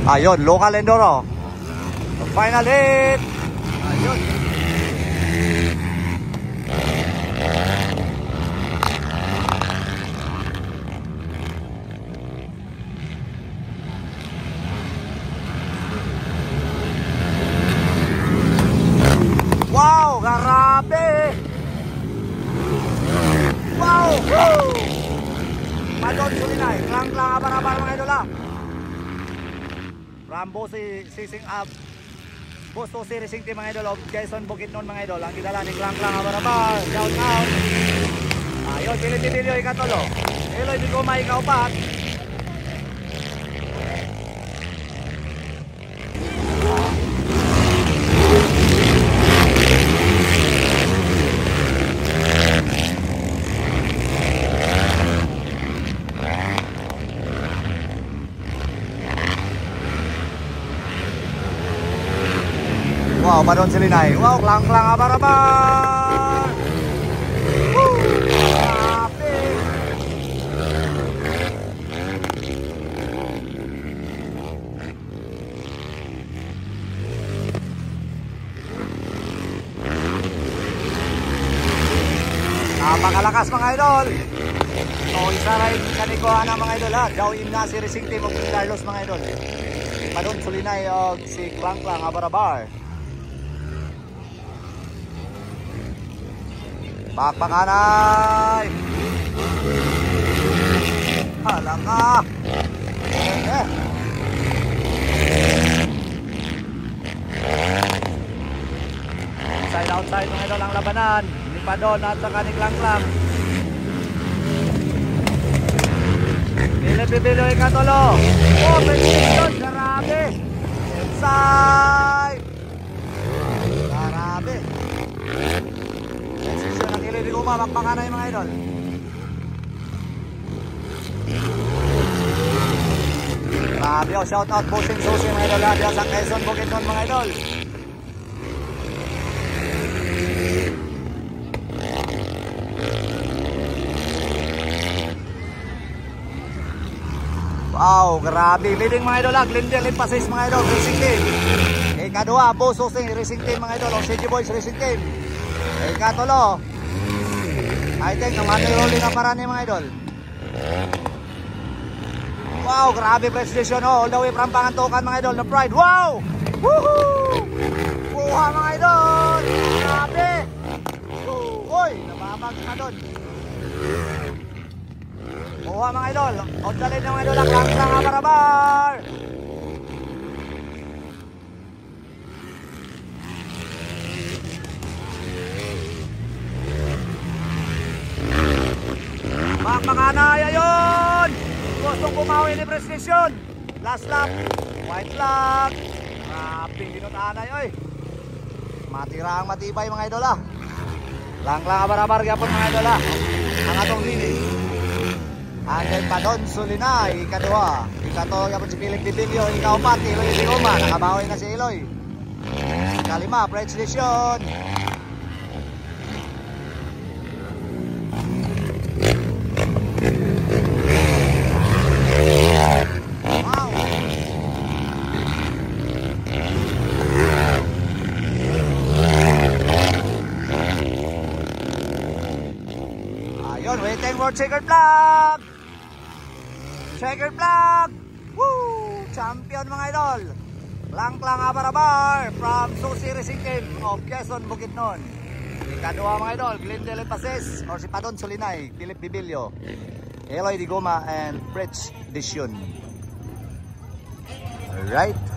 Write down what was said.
Ayun, local enduro. Final hit. Ayun. Wow, grabe. Wow. Woo! Padon Sulinay, klang-klang abar-abar mga idol ha. Rambo si Sising Up. Gusto si Racing Team mga idol of Quezon Bukidnon mga idol. Ang kidala ni klang-klang abar-abar. Shout out. Ayun, Pilipilyo ikatolo. Eloy di ko maikaw pa. Wow, Padon Sulinay. Wow, klang-klang abar-abar. Woo! Grabe. Napakalakas mga idol. O, isa rin kanikuha na mga idol ha. Gawin na si Racing Team of Carlos mga idol. Padon Sulinay o si klang-klang abar-abar. Bakbakanay. Halaka. Inside outside mga idol ang labanan. Ni Padon at saka ni klang-klang. Pilipilyo ikatolo. Oh, precision. Grabe. Inside. Grabe. Precision ang ili di Guma. Bakbakanay mga idol. Grabe o. Shout out Bossing Susi mga idol. Diyan sa Quezon Bukidnon mga idol. Wow, grabe. Leading mga idol, Glendale Limpasis mga idol, Racing Team. Ikadua, Boso Sing Racing Team mga idol, City Boys Racing Team. Ikatulo, I think naman rolling na parani mga idol. Wow, grabe precision all the way from Pangantukan mga idol, na Pride. Wow! Woohoo! Buha mga idol! Grabe! Uy, nababag na doon. Buha mga idol, on the lane mga idol, klang-klang abar-abar. Bakbakanay, ayun! Gustong pumawi ni Precision. Last lap, white flag. Raping binutanay, oy. Matira ang matibay mga idol ha. Klang-klang abar-abar gyapon mga idol ha. Ang atong linis. Andel Padon Sulinay, ikadua. Ikato yapon si Philip Bibilio, ikaupat, Eloy di Guma. Nakabawi na si Eloy. Kalima, Precision. Wow. Ayun, waiting for checkered flag. Checkered flag. Woo! Champion mga idol. Klang-klang abar-abar from Susi Racing Team of Quezon Bukidnon. Ikadua mga idol, Glendale Limpasis or si Padon Sulinay, Philip Bibilio, Eloy di Guma and Precision. Alright.